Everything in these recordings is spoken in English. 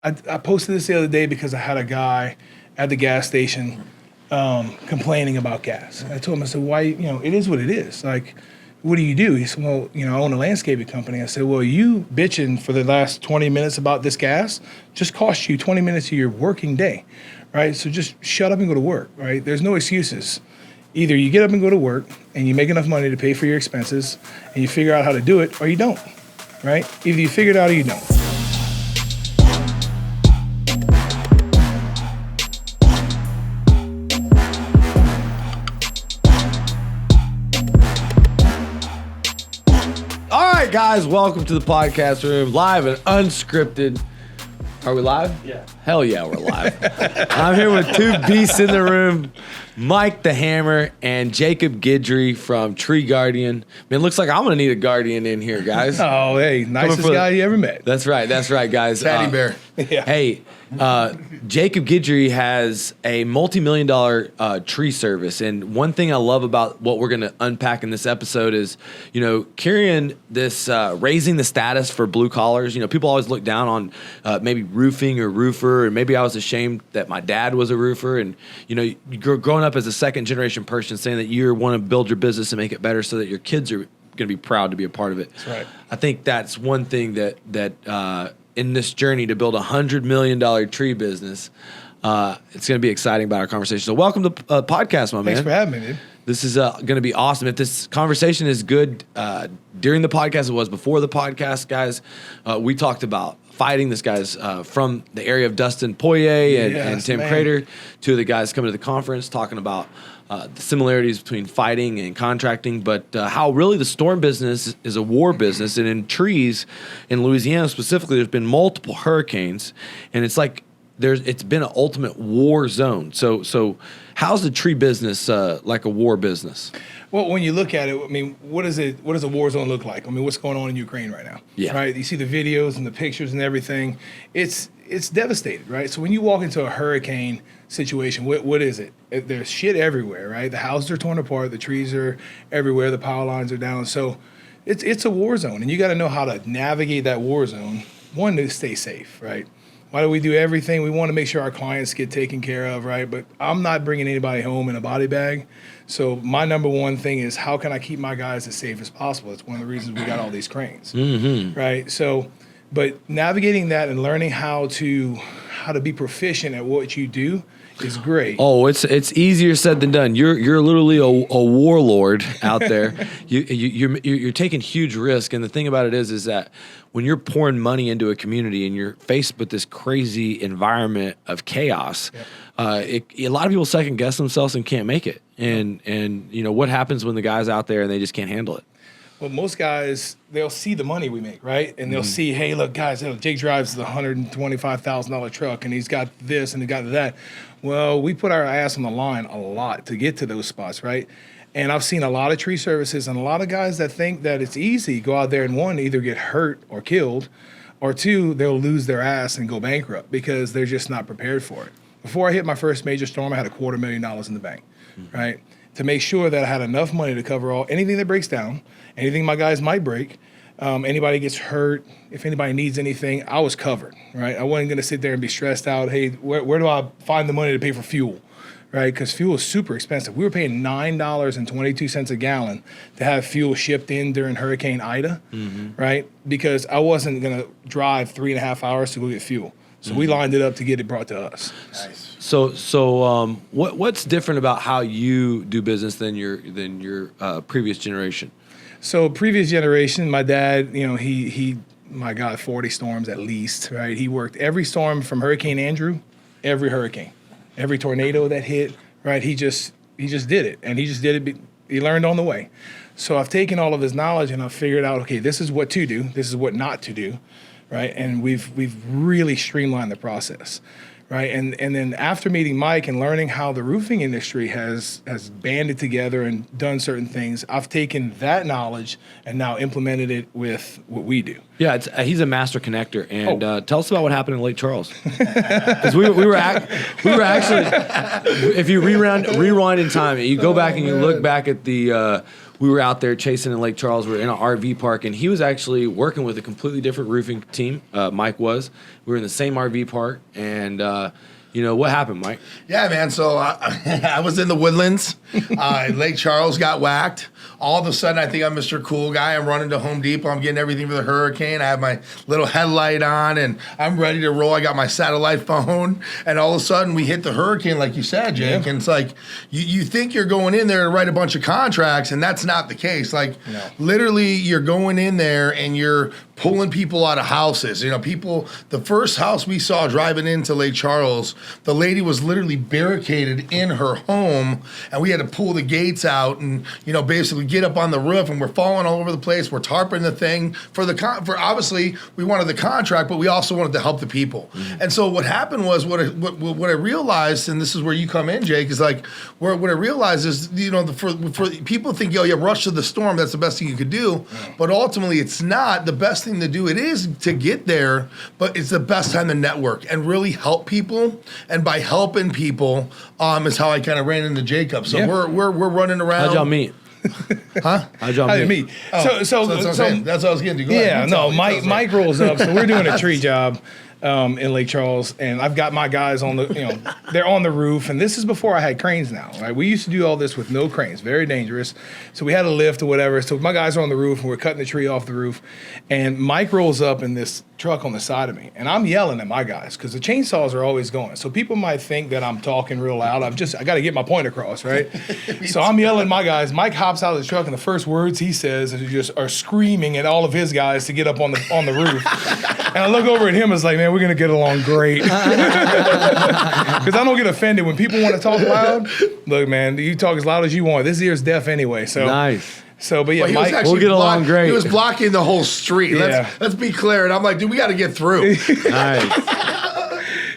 I posted this the other day because I had a guy at the gas station complaining about gas. I told him, I said, why, it is what it is. Like, what do you do? He said, well, I own a landscaping company. I said, well, you bitching for the last 20 minutes about this gas just cost you 20 minutes of your working day, right? So just shut up and go to work, right? There's no excuses. Either you get up and go to work and you make enough money to pay for your expenses and you figure out how to do it, or you don't, right? Either you figure it out or you don't. Guys, welcome to the podcast room, live and unscripted. Are we live? Yeah. Hell yeah, we're live. I'm here with two beasts in the room, Mike the Hammer and Jacob Guidry from Tree Guardian. Man, it looks like I'm going to need a guardian in here, guys. Oh, hey, nicest guy you ever met. That's right, guys. Teddy bear. Yeah. Hey, Jacob Guidry has a multi-million-dollar tree service, and one thing I love about what we're going to unpack in this episode is, carrying this, raising the status for blue collars. People always look down on maybe roofing or roofer, and maybe I was ashamed that my dad was a roofer, and you're growing up as a second-generation person, saying that you want to build your business and make it better so that your kids are going to be proud to be a part of it. That's right. I think that's one thing that in this journey to build $100 million tree business, it's going to be exciting about our conversation. So welcome to the podcast, my man. Thanks for having me, dude. This is going to be awesome. If this conversation is good during the podcast, it was before the podcast, guys. We talked about fighting. This guy's from the area of Dustin and Tim Crater. Two of the guys coming to the conference talking about the similarities between fighting and contracting, but how really the storm business is a war business. And in trees, in Louisiana specifically, there's been multiple hurricanes, and it's like it's been an ultimate war zone. So how's the tree business like a war business? Well, when you look at it, I mean, what does a war zone look like? I mean, what's going on in Ukraine right now? Yeah. Right? You see the videos and the pictures and everything. It's devastated, right? So when you walk into a hurricane situation, what is it? There's shit everywhere, right? The houses are torn apart, the trees are everywhere, the power lines are down. So it's a war zone, and you got to know how to navigate that war zone. One, to stay safe, right? Why do we do everything? We want to make sure our clients get taken care of, right? But I'm not bringing anybody home in a body bag. So my number one thing is, how can I keep my guys as safe as possible? It's one of the reasons we got all these cranes, right? So, but navigating that and learning how to be proficient at what you do is great. Oh, it's easier said than done. You're literally a warlord out there. You're taking huge risk, and the thing about it is that when you're pouring money into a community and you're faced with this crazy environment of chaos, a lot of people second guess themselves and can't make it. And what happens when the guy's out there and they just can't handle it? Well, most guys, they'll see the money we make, right? And they'll see, hey, look, guys, Jake drives the $125,000 truck, and he's got this and he got that. Well, we put our ass on the line a lot to get to those spots, right? And I've seen a lot of tree services and a lot of guys that think that it's easy, go out there and one, either get hurt or killed, or two, they'll lose their ass and go bankrupt because they're just not prepared for it. Before I hit my first major storm, I had $250,000 in the bank, right? To make sure that I had enough money to cover anything that breaks down, anything my guys might break, anybody gets hurt, if anybody needs anything, I was covered, right? I wasn't going to sit there and be stressed out, hey, where do I find the money to pay for fuel, right? Because fuel is super expensive. We were paying $9.22 a gallon to have fuel shipped in during Hurricane Ida, right? Because I wasn't going to drive 3.5 hours to go get fuel. So we lined it up to get it brought to us. Nice. So what's different about how you do business than your previous generation? So previous generation, my dad, he 40 storms at least, right? He worked every storm from Hurricane Andrew, every hurricane, every tornado that hit, right? He just did it, and he just did it. He learned on the way. So I've taken all of his knowledge and I've figured out, okay, this is what to do, this is what not to do, right? And we've really streamlined the process, right? And then after meeting Mike and learning how the roofing industry has banded together and done certain things, I've taken that knowledge and now implemented it with what we do. Yeah, he's a master connector. And tell us about what happened in Lake Charles. Because we were actually, if you rewind in time, you go back and you look back at we were out there chasing in Lake Charles. We were in an RV park, and he was actually working with a completely different roofing team. Mike was. We were in the same RV park, and what happened, Mike? Yeah, man. So I was in the Woodlands. Lake Charles got whacked. All of a sudden, I think I'm Mr. Cool Guy. I'm running to Home Depot. I'm getting everything for the hurricane. I have my little headlight on, and I'm ready to roll. I got my satellite phone, and all of a sudden, we hit the hurricane, like you said, Jake. And it's like you think you're going in there to write a bunch of contracts, and that's not the case. Like, literally, you're going in there and you're pulling people out of houses. People. The first house we saw driving into Lake Charles, the lady was literally barricaded in her home, and we had to pull the gates out and basically get up on the roof, and we're falling all over the place. We're tarping the thing for obviously we wanted the contract, but we also wanted to help the people. And so what happened was what I realized, and this is where you come in, Jake, is like what I realized is for people think rush to the storm, that's the best thing you could do, but ultimately it's not the best thing to do. It is to get there, but it's the best time to network and really help people. And by helping people, is how I kind of ran into Jacob. So we're running around. How'd y'all meet? Huh? How'd y'all meet? So that's what I was getting to. Go ahead. Mike rolls up. So we're doing a tree job in Lake Charles, and I've got my guys on the, they're on the roof, and this is before I had cranes now, right? We used to do all this with no cranes, very dangerous. So we had a lift or whatever. So my guys are on the roof, and we're cutting the tree off the roof, and Mike rolls up in this truck on the side of me, and I'm yelling at my guys because the chainsaws are always going. So people might think that I'm talking real loud. I got to get my point across, right? So I'm yelling at my guys. Mike hops out of the truck, and the first words he says are screaming at all of his guys to get up on the roof. And I look over at him and it's like, man, we're going to get along great. Because I don't get offended when people want to talk loud. Look, man, you talk as loud as you want. This ear's deaf anyway. So nice. So, but yeah, Mike, we'll get along great. He was blocking the whole street. Let's be clear. And I'm like, dude, we got to get through. Nice.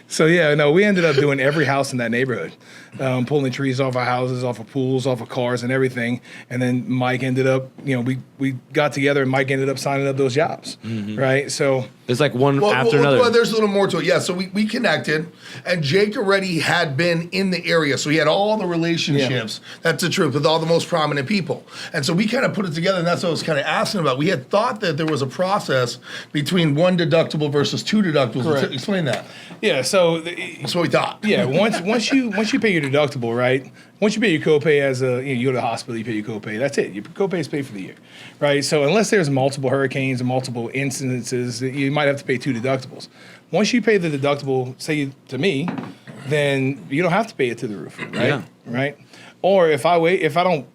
So yeah, no, we ended up doing every house in that neighborhood, pulling trees off our houses, off of pools, off of cars, and everything. And then Mike ended up, we got together, and Mike ended up signing up those jobs, right? So it's like one after another. Well, there's a little more to it. Yeah, so we connected, and Jake already had been in the area, so he had all the relationships. Yeah. That's the truth, with all the most prominent people. And so we kind of put it together, and that's what I was kind of asking about. We had thought that there was a process between one deductible versus two deductibles. Correct. Explain that. Yeah, so that's what we thought. Yeah, once you pay your deductible, right? Once you pay your copay you go to the hospital, you pay your copay. That's it. Your copay is paid for the year, right? So unless there's multiple hurricanes and multiple incidences, you might have to pay two deductibles. Once you pay the deductible, say to me, then you don't have to pay it to the roof, right? Yeah. Right? Or if I don't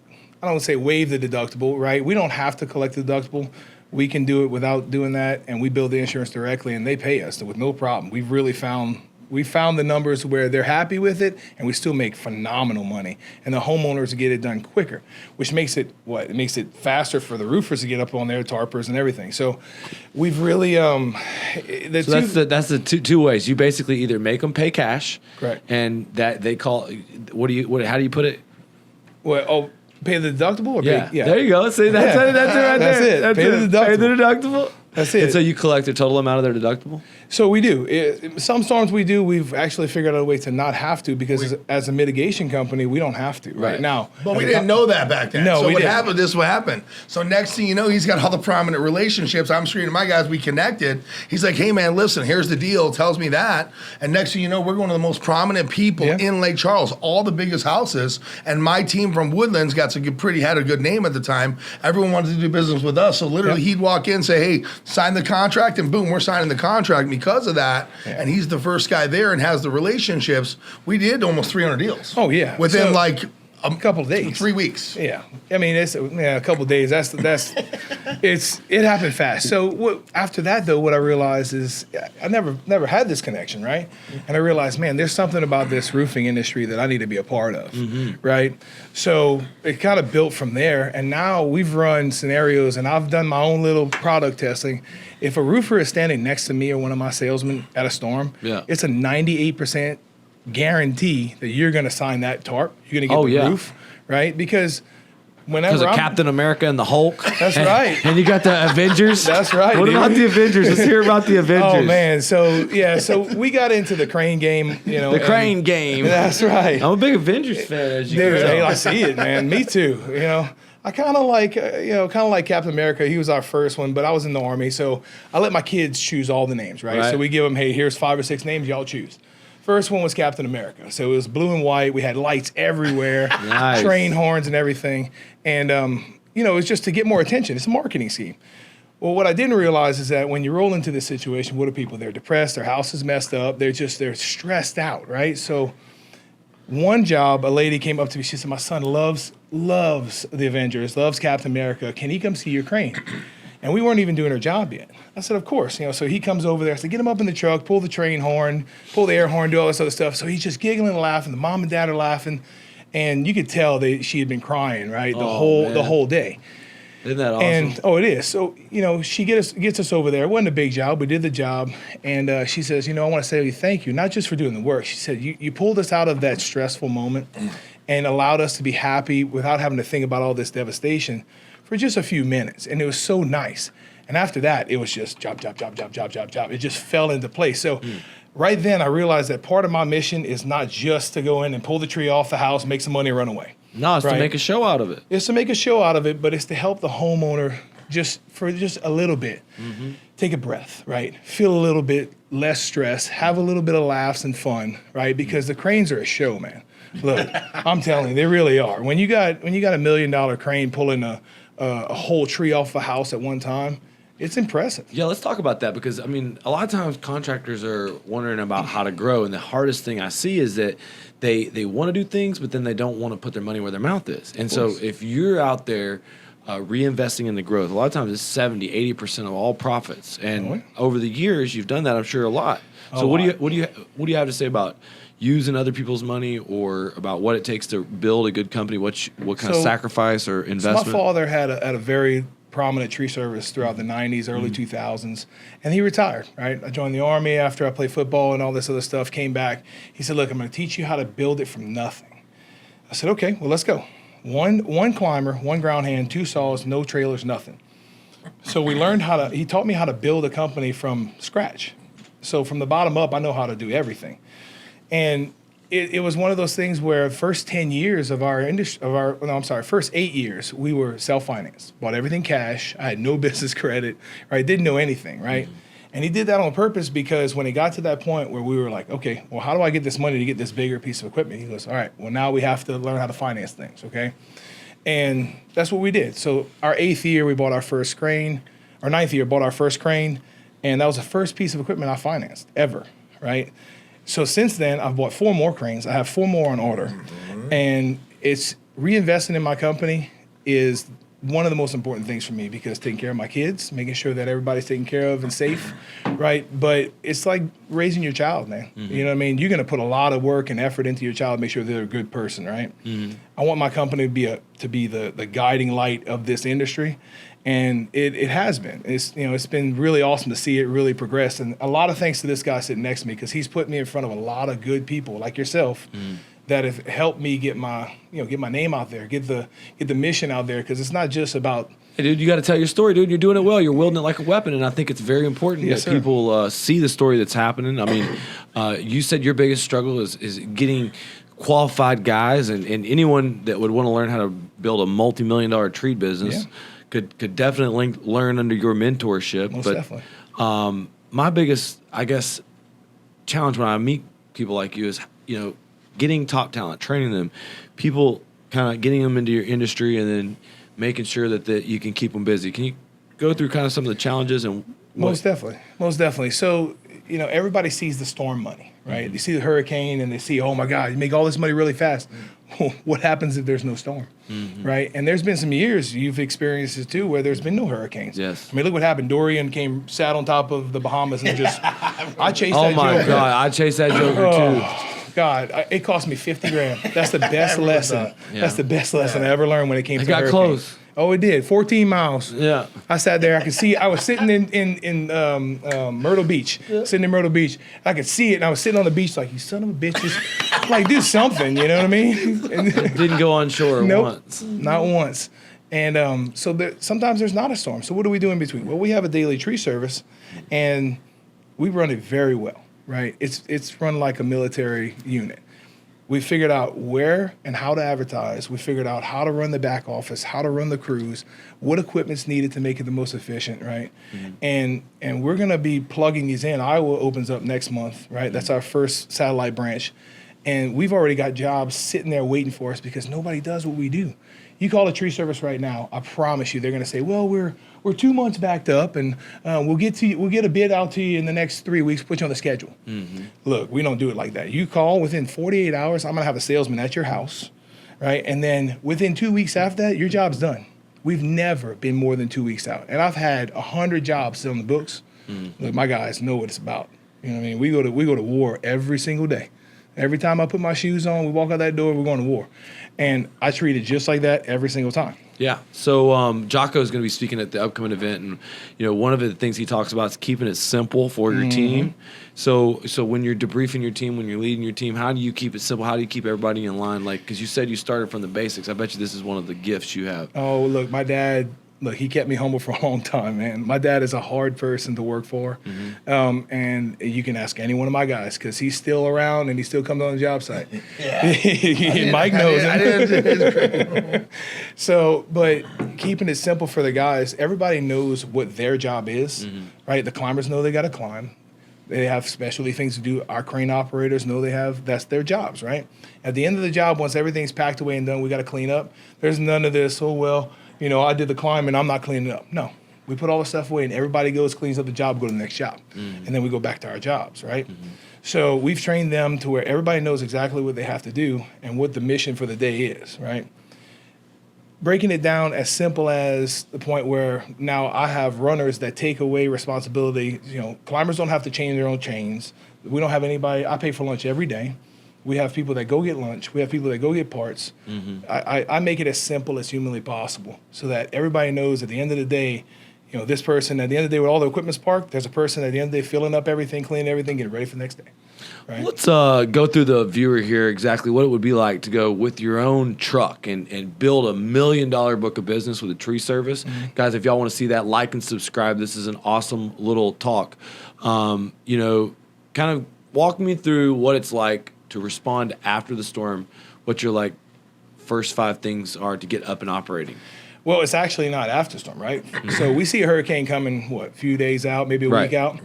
say waive the deductible, right? We don't have to collect the deductible. We can do it without doing that, and we bill the insurance directly, and they pay us with no problem. We've really found the numbers where they're happy with it, and we still make phenomenal money. And the homeowners get it done quicker, which makes it It makes it faster for the roofers to get up on their tarpers and everything. So we've really that's the two ways. You basically either make them pay cash, correct, and that they call how do you put it? Well, pay the deductible? Or yeah. Pay, yeah. There you go. See, that's it right there. That's it. That's pay the deductible. Pay the deductible. That's it. And so you collect the total amount of their deductible? So we do. Some storms we do. We've actually figured out a way to not have to because as a mitigation company, we don't have to right now. But we didn't know that back then. No, so we what didn't. happened, this is what happened. So next thing you know, he's got all the prominent relationships. I'm screaming to my guys, we connected. He's like, hey man, listen, here's the deal. Tells me that. And next thing you know, we're going to the most prominent people in Lake Charles, all the biggest houses. And my team from Woodlands had a good name at the time. Everyone wanted to do business with us. So literally he'd walk in, say, hey, sign the contract, and boom, we're signing the contract because of that. Yeah. And he's the first guy there and has the relationships. We did almost 300 deals. Oh yeah, within a couple of days, 3 weeks. Yeah, I mean it's a couple of days. That's it happened fast. So after that though, what I realized is I never had this connection, right? And I realized, man, there's something about this roofing industry that I need to be a part of, right? So it kind of built from there, and now we've run scenarios, and I've done my own little product testing. If a roofer is standing next to me or one of my salesmen at a storm, it's a 98% guarantee that you're going to sign that tarp. You're going to get the roof, right? Because whenever I'm Captain America and the Hulk. That's right. And you got the Avengers. That's right. What about the Avengers? Let's hear about the Avengers. Oh man, so we got into the crane game, The crane game. That's right. I'm a big Avengers fan, as you can tell. I see it, man. Me too. I kind of like, Captain America. He was our first one, but I was in the Army, so I let my kids choose all the names, right? So we give them, hey, here's 5 or 6 names, y'all choose. First one was Captain America. So it was blue and white. We had lights everywhere, train horns and everything. And, it was just to get more attention. It's a marketing scheme. Well, what I didn't realize is that when you roll into this situation, what are people? They're depressed. Their house is messed up. They're stressed out, right? So one job, a lady came up to me. She said, my son loves the Avengers, loves Captain America. Can he come see your crane? And we weren't even doing our job yet. I said, of course. So he comes over there. I said, get him up in the truck, pull the train horn, pull the air horn, do all this other stuff. So he's just giggling and laughing. The mom and dad are laughing. And you could tell she had been crying, right, the whole day. Isn't that awesome? And, it is. So, she gets us over there. It wasn't a big job. We did the job. And she says, I want to say thank you, not just for doing the work. She said, you pulled us out of that stressful moment and allowed us to be happy without having to think about all this devastation for just a few minutes. And it was so nice. And after that, it was just job. It just fell into place. So right then, I realized that part of my mission is not just to go in and pull the tree off the house, make some money, and run away. No, it's to make a show out of it. It's to make a show out of it, but it's to help the homeowner for a little bit. Take a breath, right? Feel a little bit less stress, have a little bit of laughs and fun, right? Because the cranes are a show, man. Look, I'm telling you, they really are. When you got a $1 million crane pulling a whole tree off a house at one time, it's impressive. Yeah, let's talk about that because, a lot of times contractors are wondering about how to grow, and the hardest thing I see is that they want to do things, but then they don't want to put their money where their mouth is. And so if you're out there reinvesting in the growth, a lot of times it's 70-80% of all profits. And over the years, you've done that, I'm sure, a lot. So what do you have to say about using other people's money or about what it takes to build a good company? What kind of sacrifice or investment? So my father had a very prominent tree service throughout the 90s, early 2000s, and he retired, right? I joined the Army after I played football and all this other stuff, came back. He said, look, I'm going to teach you how to build it from nothing. I said, okay, well, let's go. One climber, one ground hand, 2 saws, no trailers, nothing. So we learned he taught me how to build a company from scratch. So from the bottom up, I know how to do everything. And it was one of those things where first 10 years of our industry, first 8 years, we were self-financed, bought everything cash. I had no business credit, right? Didn't know anything, right? And he did that on purpose because when it got to that point where we were like, okay, well, how do I get this money to get this bigger piece of equipment? He goes, all right, well, now we have to learn how to finance things, okay? And that's what we did. So our 8th year, we bought our first crane. Our 9th year, bought our first crane. And that was the first piece of equipment I financed ever, right? So since then, I've bought 4 more cranes. I have 4 more on order. And it's reinvesting in my company is one of the most important things for me because taking care of my kids, making sure that everybody's taken care of and safe, right? But it's like raising your child, man. You know what I mean? You're going to put a lot of work and effort into your child to make sure they're a good person, right? I want my company to be the guiding light of this industry. And it has been. It's been really awesome to see it really progress. And a lot of thanks to this guy sitting next to me because he's put me in front of a lot of good people like yourself that have helped me get my name out there, get the mission out there because it's not just about. Hey, dude, you got to tell your story, dude. You're doing it well. You're wielding it like a weapon, and I think it's very important that people see the story that's happening. You said your biggest struggle is getting qualified guys, and anyone that would want to learn how to build a multi-million-dollar tree business. Yeah. Could definitely learn under your mentorship. Most definitely. My biggest, challenge when I meet people like you is, getting top talent, training them, people kind of getting them into your industry and then making sure that you can keep them busy. Can you go through kind of some of the challenges and Most definitely. So, everybody sees the storm money, right? They see the hurricane and they see, oh my God, you make all this money really fast. What happens if there's no storm, right? And there's been some years you've experienced it too where there's been no hurricanes. Yes. Look what happened. Dorian sat on top of the Bahamas and just, I chased that joker. Oh my God, I chased that joker too. God, it cost me $50,000. That's the best lesson. Yeah. That's the best lesson I ever learned when it came to hurricanes. It got close. Oh, it did. 14 miles. Yeah. I sat there. I could see. I was sitting in Myrtle Beach. Yeah. Sitting in Myrtle Beach. I could see it, and I was sitting on the beach like, you son of a bitches. Like, do something. You know what I mean? It didn't go on shore once. Not once. And sometimes there's not a storm. So what do we do in between? Well, we have a daily tree service, and we run it very well. Right? It's run like a military unit. We figured out where and how to advertise. We figured out how to run the back office, how to run the crews, what equipment's needed to make it the most efficient, right? And we're gonna be plugging these in. Iowa opens up next month, right? That's our first satellite branch. And we've already got jobs sitting there waiting for us because nobody does what we do. You call a tree service right now, I promise you, they're going to say, "Well, we're 2 months backed up, and we'll get a bid out to you in the next 3 weeks. Put you on the schedule." Look, we don't do it like that. You call within 48 hours. I'm going to have a salesman at your house, right? And then within 2 weeks after that, your job's done. We've never been more than 2 weeks out, and I've had 100 jobs still in the books. Look, my guys know what it's about. You know what I mean? We go to war every single day. Every time I put my shoes on, we walk out that door, we're going to war. And I treat it just like that every single time. Yeah. So Jocko is going to be speaking at the upcoming event, and one of the things he talks about is keeping it simple for your team. So when you're debriefing your team, when you're leading your team, how do you keep it simple? How do you keep everybody in line? Like, because you said you started from the basics. I bet you this is one of the gifts you have. Oh, look, my dad. Look, he kept me humble for a long time, man. My dad is a hard person to work for. And you can ask any one of my guys because he's still around and he still comes on the job site. Mike knows him. So, but keeping it simple for the guys, everybody knows what their job is, right? The climbers know they got to climb. They have specialty things to do. Our crane operators know that's their jobs, right? At the end of the job, once everything's packed away and done, we got to clean up. There's none of this, oh, well, I did the climb and I'm not cleaning it up. No, we put all the stuff away and everybody goes, cleans up the job, go to the next job. And then we go back to our jobs, right? So we've trained them to where everybody knows exactly what they have to do and what the mission for the day is, right? Breaking it down as simple as the point where now I have runners that take away responsibility. Climbers don't have to change their own chains. We don't have anybody. I pay for lunch every day. We have people that go get lunch. We have people that go get parts. I make it as simple as humanly possible so that everybody knows at the end of the day, this person, at the end of the day, with all the equipment's parked, there's a person at the end of the day filling up everything, cleaning everything, getting ready for the next day. Right? Let's go through the viewer here exactly what it would be like to go with your own truck and build $1 million book of business with a tree service. Guys, if y'all want to see that, like and subscribe. This is an awesome little talk. Kind of walk me through what it's like to respond after the storm, what your first 5 things are to get up and operating. Well, it's actually not after storm, right? So we see a hurricane coming, a few days out, maybe a week out.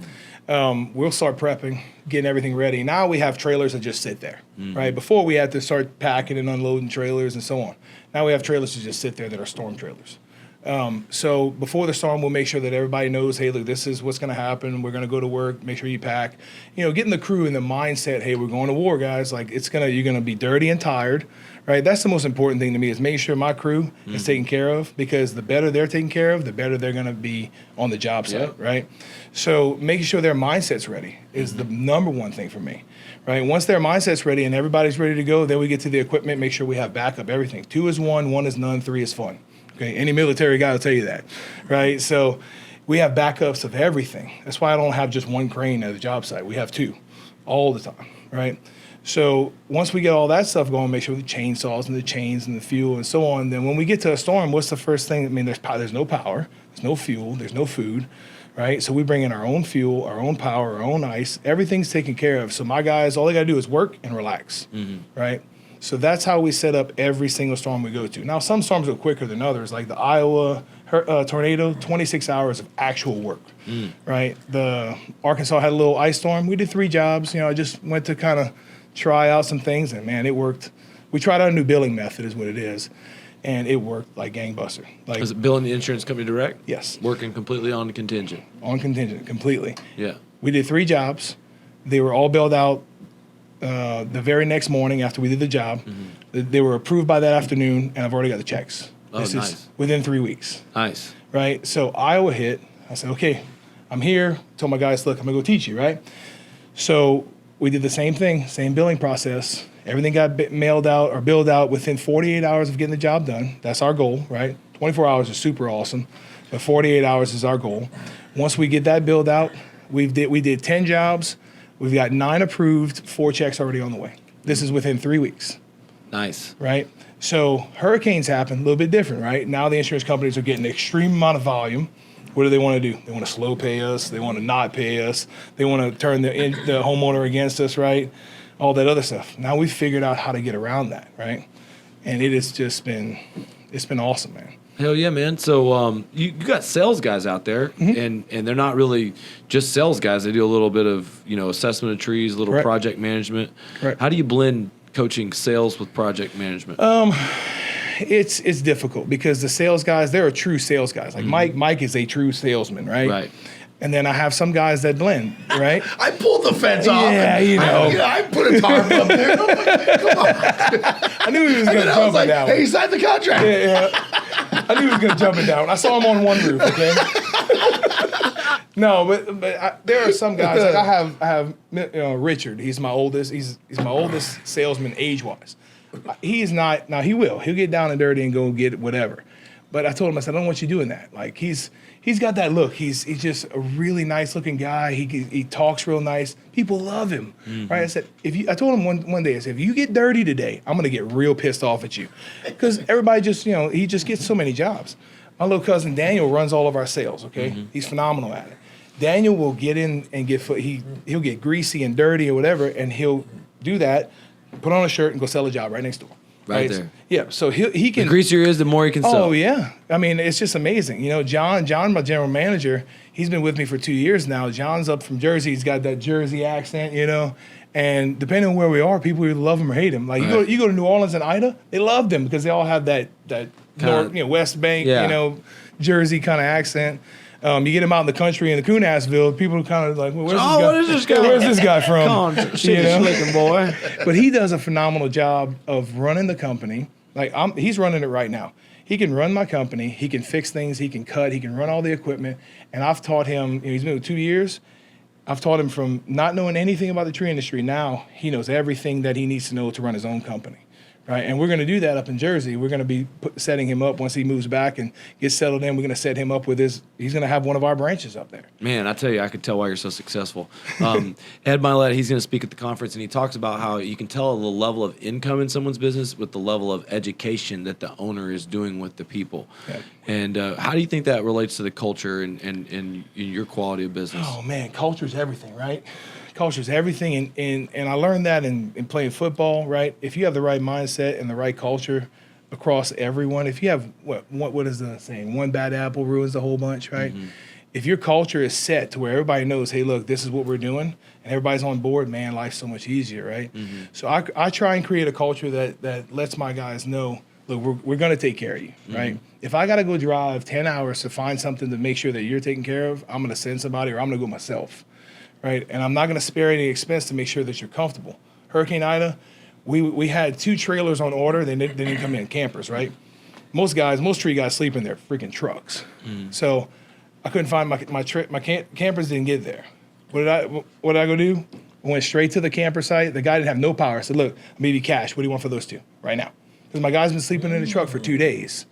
We'll start prepping, getting everything ready. Now we have trailers that just sit there, right? Before we had to start packing and unloading trailers and so on. Now we have trailers that just sit there that are storm trailers. So before the storm, we'll make sure that everybody knows, hey, look, this is what's going to happen. We're going to go to work. Make sure you pack. Getting the crew in the mindset, hey, we're going to war, guys. Like you're going to be dirty and tired, right? That's the most important thing to me is making sure my crew is taken care of because the better they're taken care of, the better they're going to be on the job site, right? So making sure their mindset's ready is the number one thing for me, right? Once their mindset's ready and everybody's ready to go, then we get to the equipment, make sure we have backup, everything. 2 is 1, 1 is none, 3 is fun. Okay, any military guy will tell you that, right? So we have backups of everything. That's why I don't have just 1 crane at the job site. We have 2 all the time, right? So once we get all that stuff going, make sure the chainsaws and the chains and the fuel and so on, then when we get to a storm, what's the first thing? I mean, there's no power, there's no fuel, there's no food, right? So we bring in our own fuel, our own power, our own ice. Everything's taken care of. So my guys, all they got to do is work and relax, right? So that's how we set up every single storm we go to. Now, some storms go quicker than others, like the Iowa tornado, 26 hours of actual work, right? The Arkansas had a little ice storm. We did 3 jobs. I just went to kind of try out some things, and, man, it worked. We tried out a new billing method is what it is, and it worked like gangbuster. Was it billing the insurance company direct? Yes. Working completely on contingent? On contingent, completely. Yeah. We did 3 jobs. They were all billed out the very next morning after we did the job. They were approved by that afternoon, and I've already got the checks. This is within 3 weeks. Nice. Right? So Iowa hit. I said, okay, I'm here. Told my guys, look, I'm going to go teach you, right? So we did the same thing, same billing process. Everything got mailed out or billed out within 48 hours of getting the job done. That's our goal, right? 24 hours is super awesome, but 48 hours is our goal. Once we get that billed out, we did 10 jobs. We've got 9 approved, 4 checks already on the way. This is within 3 weeks. Nice. Right? So hurricanes happen, a little bit different, right? Now the insurance companies are getting an extreme amount of volume. What do they want to do? They want to slow pay us. They want to not pay us. They want to turn the homeowner against us, right? all that other stuff. Now we've figured out how to get around that, right? And it has just been, it's been awesome, man. Hell yeah, man. So you got sales guys out there, and they're not really just sales guys. They do a little bit of, assessment of trees, a little Correct. project management. Correct. How do you blend coaching sales with project management? It's difficult because the sales guys, they're a true sales guys. Like Mike is a true salesman, right? Right. And then I have some guys that blend, right? I pulled the fence off. Yeah, I put a tarp up there. I'm like, come on. I knew he was going to I jump was it like, down. hey, sign the contract. Yeah. I knew he was going to jump it down. I saw him on one roof, okay? No, but there are some guys, like I have Richard. He's my oldest. He's my oldest salesman age-wise. He's not, now he'll get down and dirty and go get whatever. But I told him, I said, I don't want you doing that. Like he's got that look. He's just a really nice looking guy. He talks real nice. People love him, right? I said, I told him one day, I said, if you get dirty today, I'm gonna get real pissed off at you, because everybody just, he just gets so many jobs. My little cousin Daniel runs all of our sales. Okay, he's phenomenal at it. Daniel will get in and he'll get greasy and dirty or whatever, and he'll do that, put on a shirt and go sell a job right next door. Right there. Yeah, so he can. The greasier he is, the more he can sell. Oh yeah, I mean it's just amazing. John, my general manager, he's been with me for 2 years now. John's up from Jersey. He's got that Jersey accent, and depending on where we are, people either love him or hate him. Like you go to New Orleans and Ida, they love them because they all have that North, West Bank, Jersey kind of accent. You get him out in the country in the Coonasville, people are kind of like, well, where's this guy? Where's this guy from? Come on, slicking boy. But he does a phenomenal job of running the company. Like he's running it right now. He can run my company. He can fix things. He can cut. He can run all the equipment. And I've taught him. He's been with 2 years. I've taught him from not knowing anything about the tree industry. Now he knows everything that he needs to know to run his own company. Right, and we're going to do that up in Jersey. We're going to be setting him up once he moves back and gets settled in. We're going to set him up with he's going to have one of our branches up there. Man, I tell you, I could tell why you're so successful. Ed Milet, he's going to speak at the conference, and he talks about how you can tell the level of income in someone's business with the level of education that the owner is doing with the people. Yeah. And how do you think that relates to the culture and your quality of business? Oh, man, culture is everything, right? Culture is everything, and I learned that in playing football, right? If you have the right mindset and the right culture across everyone, if you have, what is the saying? One bad apple ruins the whole bunch, right? Mm-hmm. If your culture is set to where everybody knows, hey, look, this is what we're doing, and everybody's on board, man, life's so much easier, right? Mm-hmm. So I try and create a culture that lets my guys know, look, we're going to take care of you, right? Mm-hmm. If I got to go drive 10 hours to find something to make sure that you're taken care of, I'm going to send somebody or I'm going to go myself. Right, and I'm not going to spare any expense to make sure that you're comfortable. Hurricane Ida, we had 2 trailers on order. They didn't come in, campers, right? Most tree guys sleep in their freaking trucks. So I couldn't find my campers didn't get there. What did I go do? I went straight to the camper site. The guy didn't have no power. I said, look, I'll give you cash. What do you want for those 2 right now? Because my guy's been sleeping in the truck for 2 days,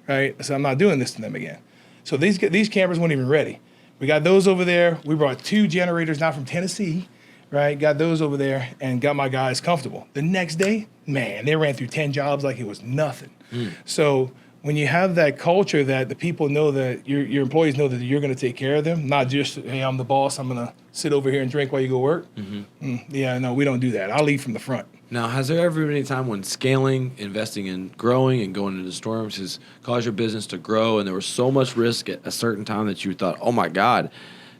right? I said, I'm not doing this to them again. So these campers weren't even ready. We got those over there. We brought 2 generators now from Tennessee, right? Got those over there and got my guys comfortable. The next day, man, they ran through 10 jobs like it was nothing. So when you have that culture that the people know that your employees know that you're going to take care of them, not just, hey, I'm the boss, I'm going to sit over here and drink while you go work. Yeah, no, we don't do that. I'll lead from the front. Now, has there ever been any time when scaling, investing in growing and going into storms has caused your business to grow and there was so much risk at a certain time that you thought, oh my God,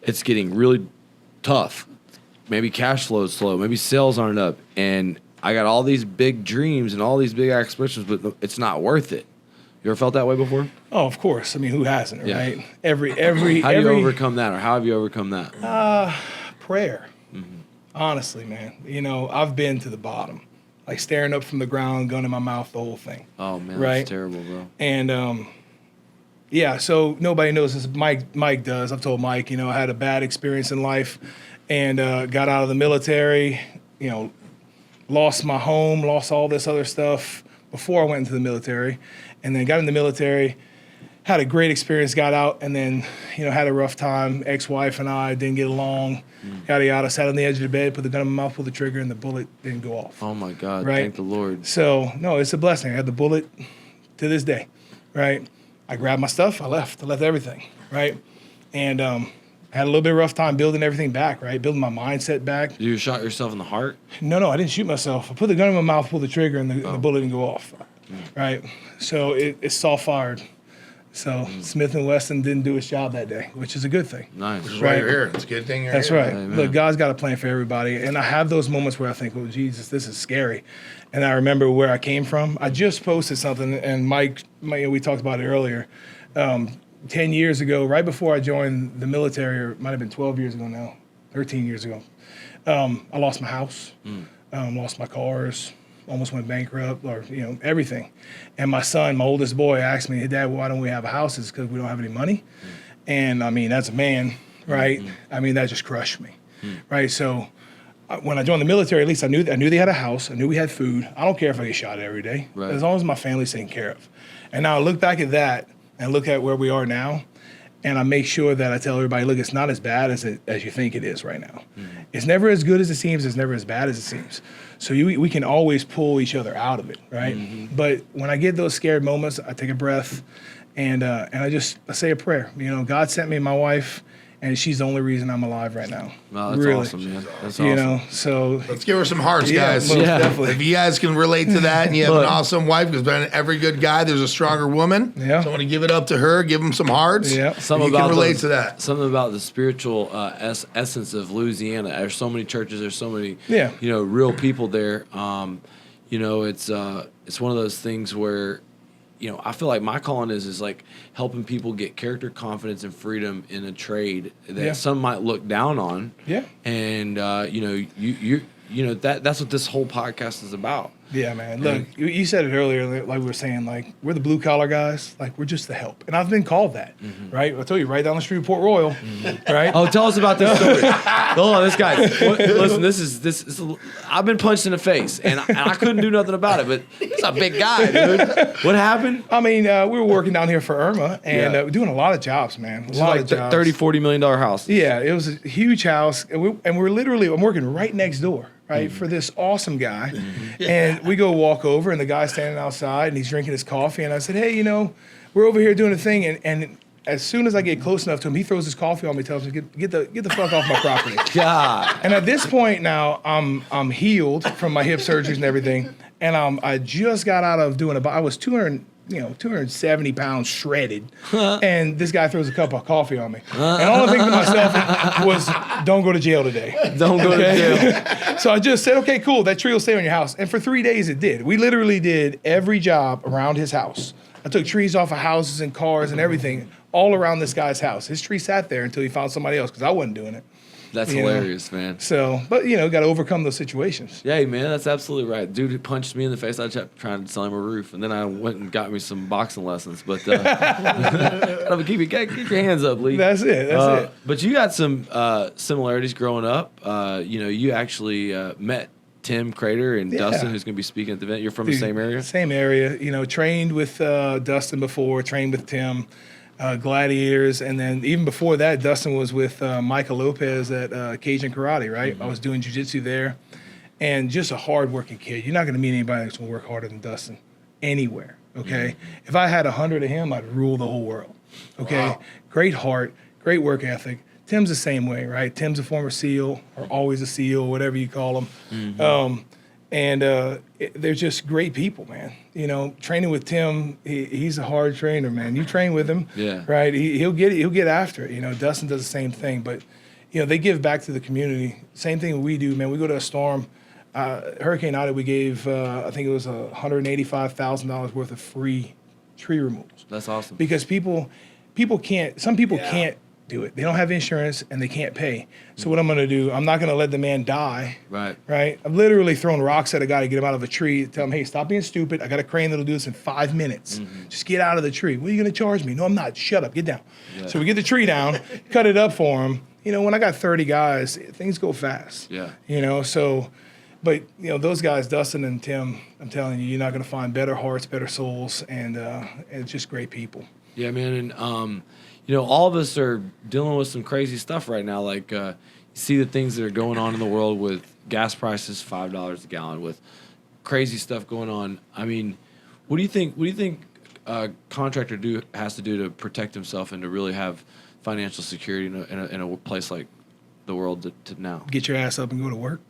it's getting really tough. Maybe cash flow is slow. Maybe sales aren't up. And I got all these big dreams and all these big aspirations, but it's not worth it. You ever felt that way before? Oh, of course. I mean, who hasn't, right? How do you overcome that, or how have you overcome that? Prayer. Honestly, man, I've been to the bottom, like staring up from the ground, gun in my mouth, the whole thing. Oh man, right? That's terrible, bro. And yeah, so nobody knows this. Mike does. I've told Mike, I had a bad experience in life, and got out of the military. Lost my home, lost all this other stuff before I went into the military, and then got in the military. Had a great experience, got out, and then, had a rough time. Ex-wife and I didn't get along. Yada, yada. Sat on the edge of the bed, put the gun in my mouth, pulled the trigger, and the bullet didn't go off. Oh, my God. Right? Thank the Lord. So, no, it's a blessing. I had the bullet to this day, right? I grabbed my stuff. I left everything, right? And I had a little bit of rough time building everything back, right? Building my mindset back. You shot yourself in the heart? No, I didn't shoot myself. I put the gun in my mouth, pulled the trigger, and the bullet didn't go off, right? So it's soft-fired. So Smith & Wesson didn't do its job that day, which is a good thing. Nice. Which is why you're here. It's a good thing you're That's here. right. Amen. Look, God's got a plan for everybody. And I have those moments where I think, oh, Jesus, this is scary. And I remember where I came from. I just posted something, and Mike we talked about it earlier. 10 years ago, right before I joined the military, or it might have been 12 years ago now, 13 years ago, I lost my house, lost my cars, almost went bankrupt, or everything. And my son, my oldest boy, asked me, "Hey, Dad, why don't we have a house?" It's because we don't have any money. And I mean, as a man, right? I mean, that just crushed me, right? So when I joined the military, at least I knew they had a house. I knew we had food. I don't care if I get shot every day, Right. as long as my family's taken care of. And now I look back at that and look at where we are now, and I make sure that I tell everybody, look, it's not as bad as you think it is right now. It's never as good as it seems. It's never as bad as it seems. So we can always pull each other out of it, right? But when I get those scared moments, I take a breath, and I say a prayer. God sent me my wife, and she's the only reason I'm alive right now. Wow, that's really. awesome, man. That's awesome. So Let's give her some hearts, guys. most Yeah. definitely. If you guys can relate to that and you have an awesome wife, because behind every good guy, there's a stronger woman. Yeah. So I want to give it up to her, give them some hearts. Yeah. You can relate to that. Something about the spiritual essence of Louisiana. There's so many churches. There's so many, Yeah. real people there. It's one of those things where, I feel like my calling is like helping people get character, confidence, and freedom in a trade that Yeah. some might look down on. Yeah. And that's what this whole podcast is about. Yeah, man. Look, you said it earlier, like we were saying, like, we're the blue collar guys, like, we're just the help. And I've been called that, right? I told you, right down the street, Port Royal, right? Oh, tell us about this story. Hold on, this guy. Listen, this is. I've been punched in the face, and I couldn't do nothing about it. But he's a big guy, dude. What happened? I mean, we were working down here for Irma, and Yeah. doing a lot of jobs, man. A It's lot like of jobs. $30-40 million house. Yeah, it was a huge house, and I'm working right next door, right, for this awesome guy. And we go walk over, and the guy's standing outside, and he's drinking his coffee. And I said, hey, we're over here doing a thing. And as soon as I get close enough to him, he throws his coffee on me, tells me, get the fuck off my property. God. And at this point now, I'm healed from my hip surgeries and everything. And I just got out of doing I was 270 pounds shredded. And this guy throws a cup of coffee on me. And all I think to myself was, don't go to jail today. Don't go to jail. So I just said, okay, cool. That tree will stay on your house. And for 3 days it did. We literally did every job around his house. I took trees off of houses and cars and everything all around this guy's house. His tree sat there until he found somebody else because I wasn't doing it. That's You know. hilarious, man. So, but got to overcome those situations. Yeah, man, that's absolutely right. Dude who punched me in the face, I kept trying to sell him a roof, and then I went and got me some boxing lessons. But gotta keep your hands up, Lee. That's it. But you got some similarities growing up. You actually met Tim Crater and Yeah. Dustin, who's going to be speaking at the event. You're from the same area? Same area. Trained with Dustin before, trained with Tim, Gladiators. And then even before that, Dustin was with Michael Lopez at Cajun Karate, right? I was doing jiu-jitsu there. And just a hard-working kid. You're not going to meet anybody that's going to work harder than Dustin anywhere, okay? If I had 100 of him, I'd rule the whole world, okay? Wow. Great heart, great work ethic. Tim's the same way, right? Tim's a former SEAL, or always a SEAL, whatever you call them. They're just great people, man. Training with Tim, he's a hard trainer, man. You train with him, Yeah. right? He'll get after it. Dustin does the same thing, but they give back to the community. Same thing we do, man. We go to a storm. Hurricane Ida, we gave I think it was $185,000 worth of free tree removals. That's awesome. Because people can't. Some people can't do it. They don't have insurance and they can't pay. So what I'm going to do, I'm not going to let the man die. Right. I've literally thrown rocks at a guy to get him out of a tree. Tell him, hey, stop being stupid. I got a crane that'll do this in 5 minutes. Just get out of the tree. What are you going to charge me? No, I'm not. Shut up. Get down. Yeah. So we get the tree down, cut it up for him. When I got 30 guys, things go fast. Yeah. But those guys, Dustin and Tim, I'm telling you're not going to find better hearts, better souls, and it's just great people. Yeah, man, and all of us are dealing with some crazy stuff right now. Like, you see the things that are going on in the world with gas prices $5 a gallon, with crazy stuff going on. I mean, what do you think a contractor has to do to protect himself and to really have financial security in a place like the world to now. Get your ass up and go to work,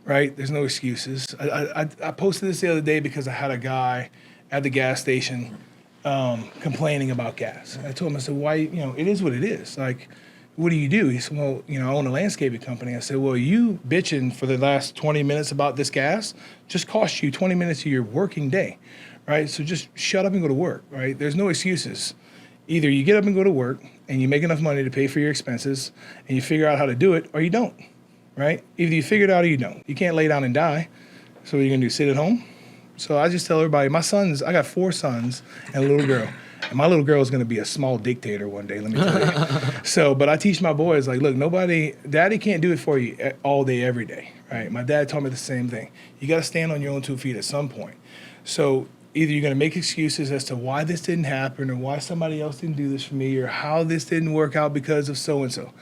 right? There's no excuses. I posted this the other day because I had a guy at the gas station complaining about gas. I told him, I said, why, it is what it is. Like, what do you do? He said, well, I own a landscaping company. I said, well, you bitching for the last 20 minutes about this gas just cost you 20 minutes of your working day, right? So just shut up and go to work, right? There's no excuses. Either you get up and go to work and you make enough money to pay for your expenses and you figure out how to do it, or you don't, right? Either you figure it out or you don't. You can't lay down and die. So what are you gonna do, sit at home? So I just tell everybody, I got 4 sons and a little girl. And my little girl is gonna be a small dictator one day, let me tell you. But I teach my boys, like, look, daddy can't do it for you all day, every day, right? My dad told me the same thing. You gotta stand on your own 2 feet at some point. So either you're going to make excuses as to why this didn't happen or why somebody else didn't do this for me or how this didn't work out because of so-and-so.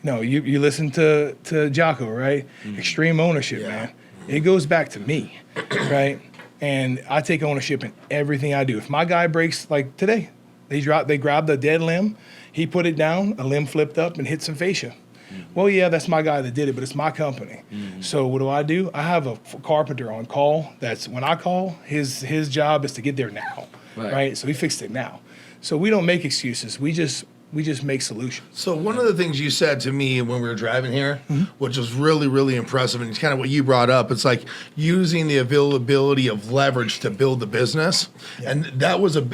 You listen to Jocko, right? Mm-hmm. Extreme ownership, man. It goes back to me, right? And I take ownership in everything I do. If my guy breaks, like today, they grabbed a dead limb, he put it down, a limb flipped up and hit some fascia. Well, yeah, that's my guy that did it, but it's my company. Mm-hmm. So what do? I have a carpenter on call. That's when I call, his job is to get there now, right? So he fixed it now. So we don't make excuses. We just make solutions. So one of the things you said to me when we were driving here, which was really, really impressive, and it's kind of what you brought up, it's like using the availability of leverage to build the business. Yeah. And I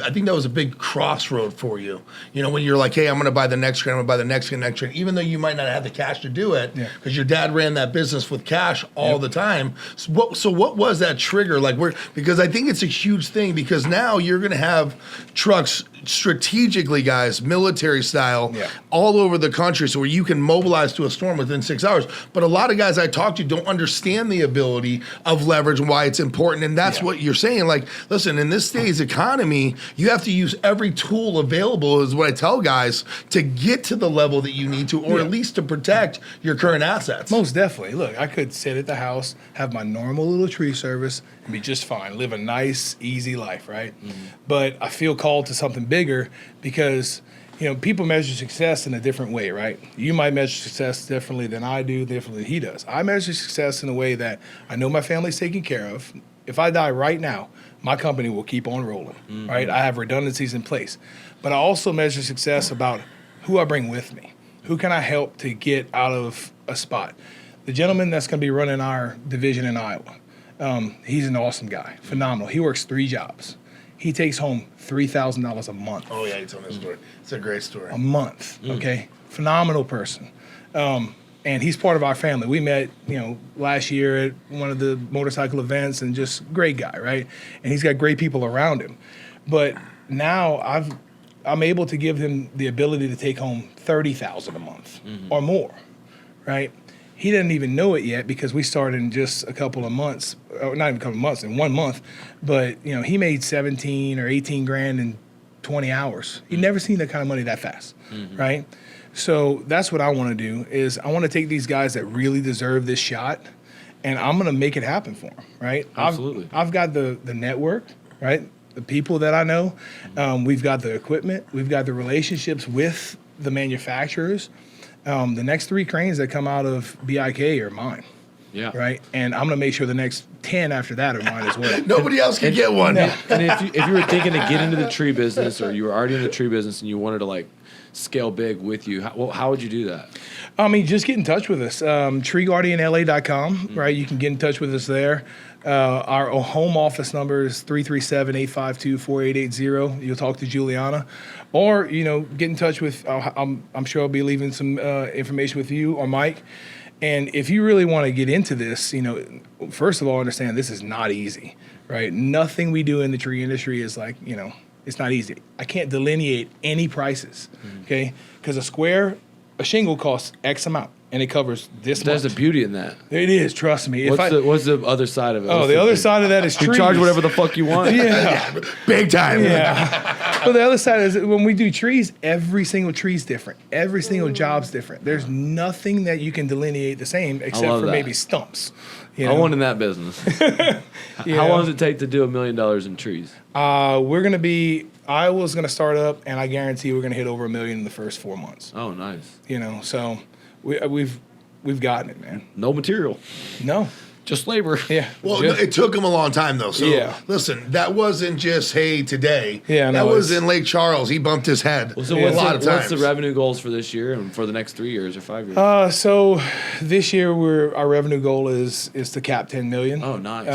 think that was a big crossroad for you. When you're like, hey, I'm going to buy the next train, I'm going to buy the next train, even though you might not have the cash to do it, because your dad ran that business with cash all the time. So what was that trigger? Because I think it's a huge thing, because now you're going to have trucks strategically, guys, military style, all over the country, so where you can mobilize to a storm within 6 hours. But a lot of guys I talk to don't understand the ability of leverage and why it's important. And that's what you're saying. Like, listen, in this day's economy, you have to use every tool available, is what I tell guys, to get to the level that you need to, or at least to protect your current assets. Most definitely. Look, I could sit at the house, have my normal little tree service, and be just fine, live a nice, easy life, right? Mm-hmm. But I feel called to something bigger because people measure success in a different way, right? You might measure success differently than I do, differently than he does. I measure success in a way that I know my family's taken care of. If I die right now, my company will keep on rolling, right? I have redundancies in place. But I also measure success about who I bring with me. Who can I help to get out of a spot? The gentleman that's going to be running our division in Iowa, he's an awesome guy, phenomenal. He works 3 jobs. He takes home $3,000 a month. Oh, yeah, he told me a story. It's a great story. A month, okay? Phenomenal person. And he's part of our family. We met, last year at one of the motorcycle events, and just great guy, right? And he's got great people around him. But now I'm able to give him the ability to take home $30,000 a month or more, right? He didn't even know it yet because we started in just a couple of months, not even a couple of months, in 1 month. But, he made 17 or 18 grand in 20 hours. He'd never seen that kind of money that fast, right? So that's what I want to do, is I want to take these guys that really deserve this shot, and I'm going to make it happen for them, right? Absolutely. I've got the network, right? The people that I know. We've got the equipment. We've got the relationships with the manufacturers. The next 3 cranes that come out of BIK are mine. Yeah. Right? And I'm going to make sure the next 10 after that are mine as well. Nobody else can get one. And if you were thinking to get into the tree business, or you were already in the tree business and you wanted to scale big with you, how would you do that? Just get in touch with us. TreeGuardianLA.com, right? You can get in touch with us there. Our home office number is 337-852-4880. You'll talk to Juliana. Or, get in touch with, I'm sure I'll be leaving some information with you or Mike. And if you really want to get into this, first of all, understand this is not easy, right? Nothing we do in the tree industry is it's not easy. I can't delineate any prices, okay? Because a shingle costs X amount, and it covers this much. There's a beauty in that. It is, trust me. What's the other side of it? The other side of that is trees. You charge whatever the fuck you want. Yeah. Big time. Yeah. But the other side is when we do trees, every single tree's different. Every single job's different. There's nothing that you can delineate the same except for maybe stumps. I want in that business. How long does it take to do $1 million in trees? I was gonna start up, and I guarantee we're gonna hit over $1 million in the first 4 months. Oh, nice. So we've gotten it, man. No material. No. Just labor. Yeah. Well, it took him a long time, though. So, listen, that wasn't just, hey, today. Yeah, that was in Lake Charles. He bumped his head a lot of times. What's the revenue goals for this year and for the next 3 years or 5 years? So this year, our revenue goal is to cap $10 million. Oh, nice.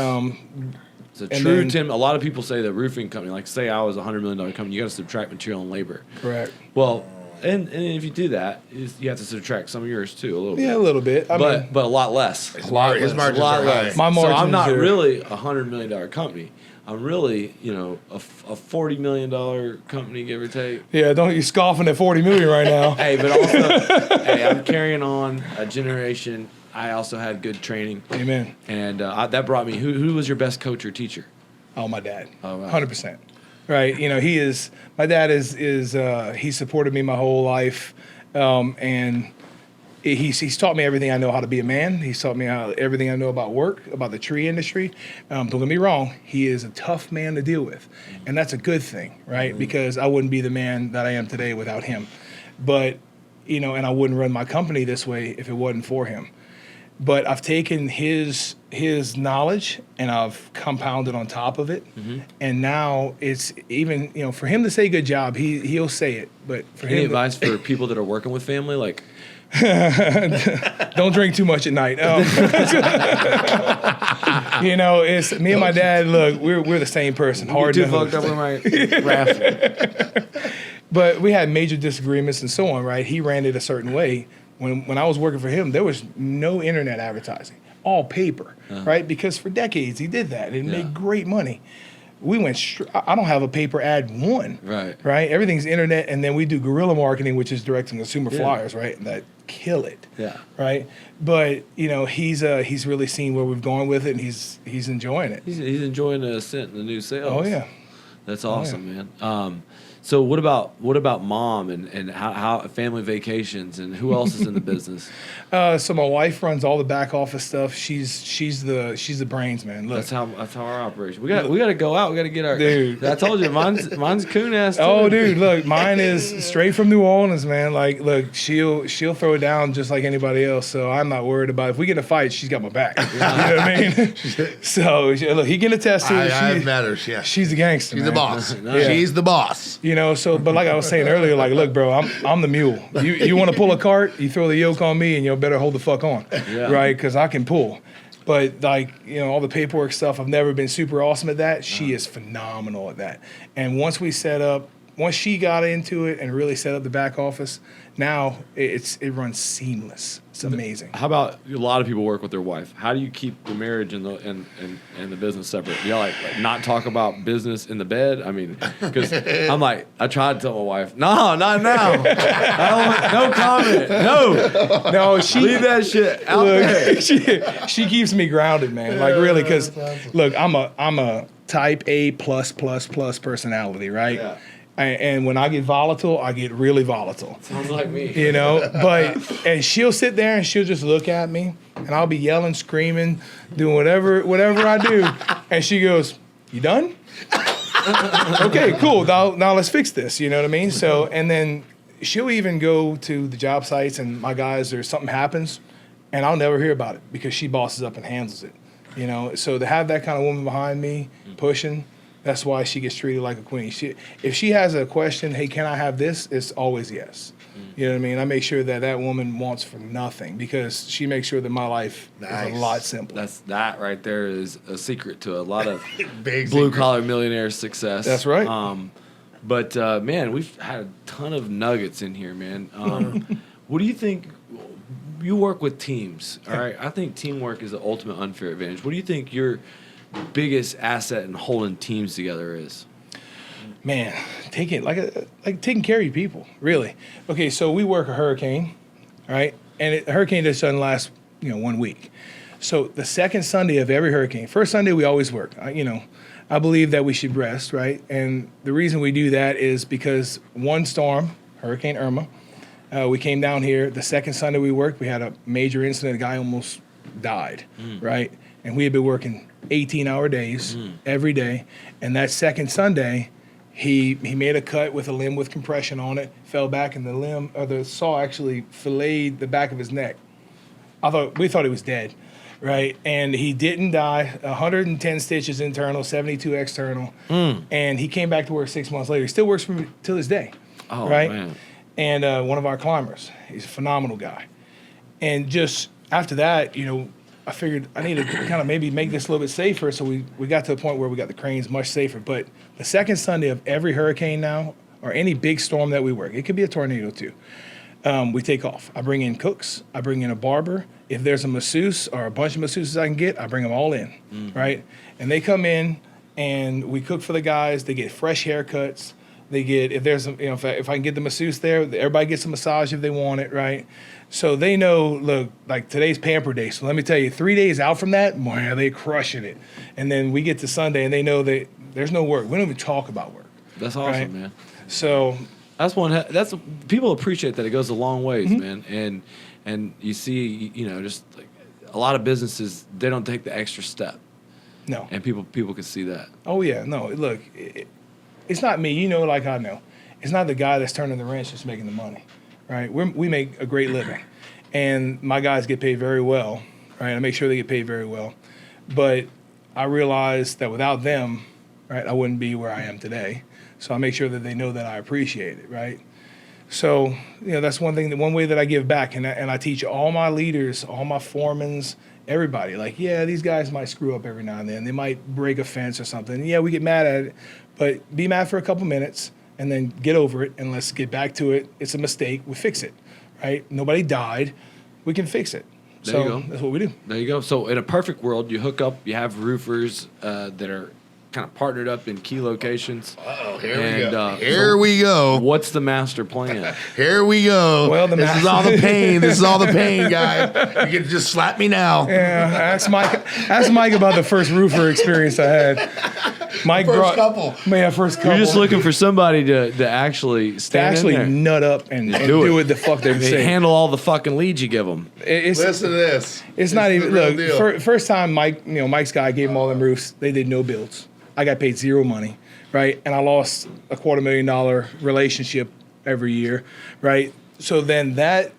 It's a true 10. A lot of people say that roofing company, like say I was a $100 million company, you got to subtract material and labor. Correct. Well, and if you do that, you have to subtract some of yours too, a little bit. Yeah, a little bit. But a lot less. His margins are high. My margins so I'm not really a $100 million company. I'm really, a $40 million company, give or take. Yeah, don't you scoffing at $40 million right now. Hey, but also, I'm carrying on a generation. I also had good training. Amen. And that brought me. Who was your best coach or teacher? Oh, my dad. Oh, wow. 100%. Right. My dad is he supported me my whole life. And he's taught me everything I know how to be a man. He's taught me everything I know about work, about the tree industry. Don't get me wrong. He is a tough man to deal with. And that's a good thing, right? Mm-hmm. Because I wouldn't be the man that I am today without him. But, and I wouldn't run my company this way if it wasn't for him. But I've taken his knowledge and I've compounded on top of it, and now it's even for him to say good job, he'll say it. But for any advice for people that are working with family, like don't drink too much at night. It's me and my dad. Look, we're the same person. Hard too fucked up with my raffle. But we had major disagreements and so on. Right, he ran it a certain way. When I was working for him, there was no internet advertising, all paper, right? Because for decades he did that and made great money. We went. I don't have a paper ad one. Right. Everything's internet, and then we do guerrilla marketing, which is direct to consumer flyers, right? And that kill it. Yeah. Right. But he's really seen where we've gone with it, and he's enjoying it. He's enjoying the ascent and the new sales. Oh yeah. That's awesome, man. So what about mom and how family vacations and who else is in the business? So my wife runs all the back office stuff. She's the brains, man. Look, that's how our operation. We got to go out. We got to get our dude. I told you mine's coon ass. Oh, dude, look, mine is straight from New Orleans, man. Like, look, she'll throw it down just like anybody else. So I'm not worried about it. If we get in a fight, she's got my back. You know what I mean? So look, he can attest to it. I've met her. Yeah, she's a gangster. She's man. the boss. She's the boss. But like I was saying earlier, like, look, bro, I'm the mule. You want to pull a cart, you throw the yoke on me, and you better hold the fuck on, right? Because I can pull. But all the paperwork stuff, I've never been super awesome at that. She is phenomenal at that. And once she got into it and really set up the back office, now it runs seamless. It's amazing. How about a lot of people work with their wife? How do you keep the marriage and the business separate? You like not talk about business in the bed? I mean, because I tried to tell my wife, no, not now. I don't want, no comment. No, leave that shit out there. She keeps me grounded, man. Like really, because look, I'm a type A plus personality, right? Yeah. And when I get volatile, I get really volatile. Sounds like me. And she'll sit there and she'll just look at me, and I'll be yelling, screaming, doing whatever I do, and she goes, "You done? Okay, cool. Now let's fix this." You know what I mean? So, and then she'll even go to the job sites, and my guys, or something happens, and I'll never hear about it because she bosses up and handles it. So to have that kind of woman behind me pushing. That's why she gets treated like a queen. If she has a question, hey, can I have this? It's always yes. You know what I mean? I make sure that woman wants for nothing because she makes sure that my life is a lot simpler. That right there is a secret to a lot of big blue-collar millionaire success. That's right. But man, we've had a ton of nuggets in here, man. What do you think? You work with teams, all right? I think teamwork is the ultimate unfair advantage. What do you think your biggest asset in holding teams together is? Man, taking care of your people, really. Okay, so we work a hurricane, right? And a hurricane just doesn't last, 1 week. So the second Sunday of every hurricane, first Sunday we always work. I believe that we should rest, right? And the reason we do that is because one storm, Hurricane Irma, we came down here. The second Sunday we worked, we had a major incident. A guy almost died, right? and we had been working 18-hour days every day. And that second Sunday, he made a cut with a limb with compression on it, fell back, and the saw actually filleted the back of his neck. We thought he was dead, right? And he didn't die. 110 stitches internal, 72 external, and he came back to work 6 months later. He still works for me till this day, right? Man. And one of our climbers, he's a phenomenal guy. And just after that, I figured I need to kind of maybe make this a little bit safer. So we got to the point where we got the cranes much safer. But the second Sunday of every hurricane now, or any big storm that we work, it could be a tornado too, we take off. I bring in cooks. I bring in a barber. If there's a masseuse or a bunch of masseuses I can get, I bring them all in, right? And they come in and we cook for the guys. They get fresh haircuts. They get, if there's, if I can get the masseuse there, everybody gets a massage if they want it, right? So they know, look, like today's pamper day. So let me tell you, 3 days out from that, boy, they crushing it. And then we get to Sunday and they know that there's no work. We don't even talk about work. That's awesome, right? Man. So that's people appreciate that. It goes a long ways, man. And you see, just like a lot of businesses, they don't take the extra step. No. And people can see that. Oh yeah, no. Look, it's not me. Like I know, it's not the guy that's turning the wrench that's making the money, right? We make a great living, and my guys get paid very well, right? I make sure they get paid very well, but I realize that without them, right, I wouldn't be where I am today. So I make sure that they know that I appreciate it, right? So, that's one way that I give back. And I teach all my leaders, all my foremans, everybody, like, yeah, these guys might screw up every now and then. They might break a fence or something. Yeah, we get mad at it, but be mad for a couple minutes and then get over it and let's get back to it. It's a mistake. We fix it, right? Nobody died. We can fix it. There you go. That's what we do. There you go. So in a perfect world, you hook up, you have roofers that are kind of partnered up in key locations. Here we go. What's the master plan? Here we go. Well, this is all the pain. This is all the pain, guy. You can just slap me now. Yeah, ask Mike about the first roofer experience I had. Mike first couple. You're just looking for somebody to actually stand in there. Nut up and do it the fuck they say. Handle all the fucking leads you give them. Listen to this. It's not even look. First time Mike's guy gave him all them roofs. They did no builds. I got paid zero money, right? And I lost a $250,000 relationship every year, right? So then that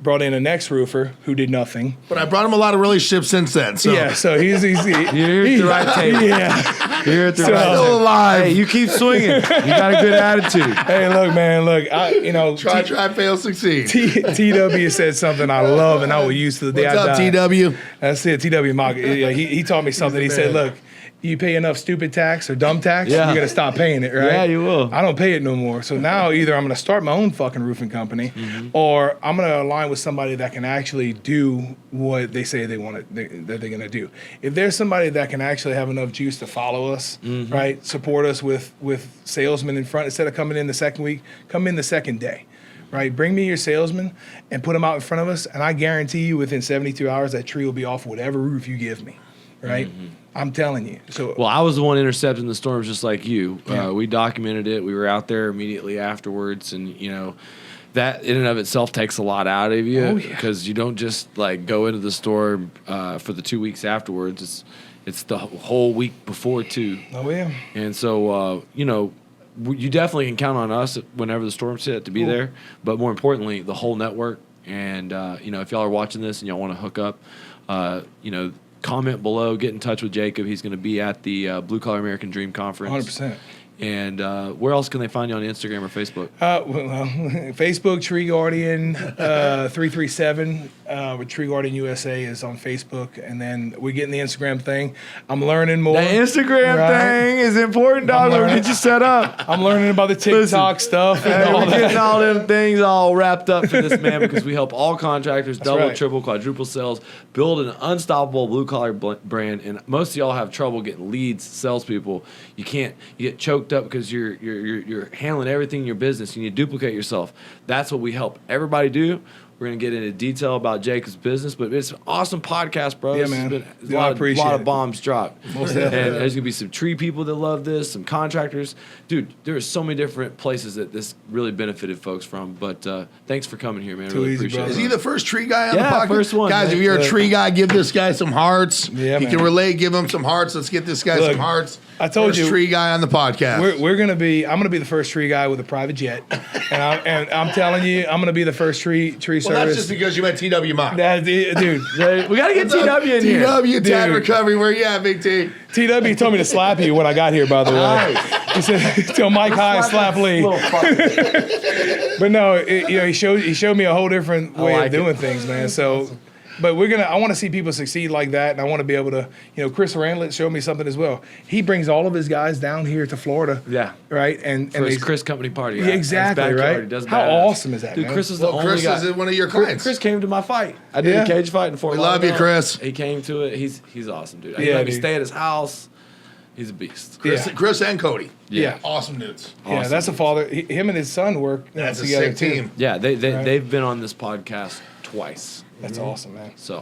brought in a next roofer who did nothing. But I brought him a lot of relationships since then. So. Yeah, so he's you're at the right table. Yeah. You're at the right table. Still alive. Hey, you keep swinging. You got a good attitude. Hey, look, man, try, fail, succeed. TW said something I love and I will use to the day I die. What's up, TW? That's it, TW Mock. He taught me something. He said, look, you pay enough stupid tax or dumb tax, you're going to stop paying it, right? Yeah, you will. I don't pay it no more. So now either I'm going to start my own fucking roofing company or I'm going to align with somebody that can actually do what they say they want that they're going to do. If there's somebody that can actually have enough juice to follow us, right, support us with salesmen in front, instead of coming in the second week, come in the second day. Right, bring me your salesman and put them out in front of us, and I guarantee you within 72 hours that tree will be off whatever roof you give me. Right, I'm telling you. So, well, I was the one intercepting the storms, just like you. Yeah. We documented it. We were out there immediately afterwards, and that in and of itself takes a lot out of you because you don't just like go into the storm for the 2 weeks afterwards. It's the whole week before too. Oh yeah. And so you definitely can count on us whenever the storms hit to be there. But more importantly, the whole network. And if y'all are watching this and y'all want to hook up, comment below, get in touch with Jacob. He's going to be at the Blue Collar American Dream Conference. 100%. And where else can they find you on Instagram or Facebook? Facebook, Tree Guardian 337 with Tree Guardian USA is on Facebook. And then we get in the Instagram thing. I'm learning more. The Instagram thing is important, dog. We'll get you set up. I'm learning about the TikTok stuff. And all we're getting all them things all wrapped up for this man because we help all contractors double, triple, quadruple sales, build an unstoppable blue-collar brand. And most of y'all have trouble getting leads, salespeople. You get choked up because you're handling everything in your business and you duplicate yourself. That's what we help everybody do. We're going to get into detail about Jacob's business, but it's an awesome podcast, bro. Yeah, This has man. been Yeah, I appreciate a lot of it. bombs dropped. Most And definitely. there's going to be some tree people that love this, some contractors. Dude, there are so many different places that this really benefited folks from. But thanks for coming here, man. Too Really easy, appreciate brother. Is it. he the first tree guy on Yeah, the podcast? first one, Guys, man. if you're a tree guy, give this guy some hearts. Yeah, He man. can relate, give him some hearts. Let's get this guy Look, some hearts. I told First you- tree guy on the podcast. I'm gonna be the first tree guy with a private jet, and I'm telling you, I'm gonna be the first tree well, service. that's just because you met TW Mock. Dude, We got to get TW in here. TW, Tad Dude. Recovery, where you at, Big T? TW told me to slap you when I got here. By the way, he said, "Tell Mike High, slap Lee." Little fucker. But no, he showed me a whole different way like of doing it. things, man. So, but I want to see people succeed like that, and I want to be able to, Chris Randlett showed me something as well. He brings all of his guys down here to Florida. Yeah. Right, and For his they- Chris company party. Yeah, exactly, His backyard, right? he does How badass. awesome is that, Dude, man? Chris is the Well, only Chris guy. is one of your clients. Chris came to my fight. I did Yeah. a cage fight in Fort We love you, Lauderdale. Chris. He came to it. He's awesome, dude. He Yeah, let me dude. stay at his house. He's a beast. Yeah. Chris and Cody. Yeah. Awesome dudes. Yeah, Awesome. that's a father. Him and his son work That's a together sick too. team. Yeah, Right. they've been on this podcast twice. That's awesome, man. So,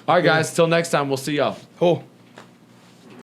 all right, guys. Till next time, we'll see y'all. Cool.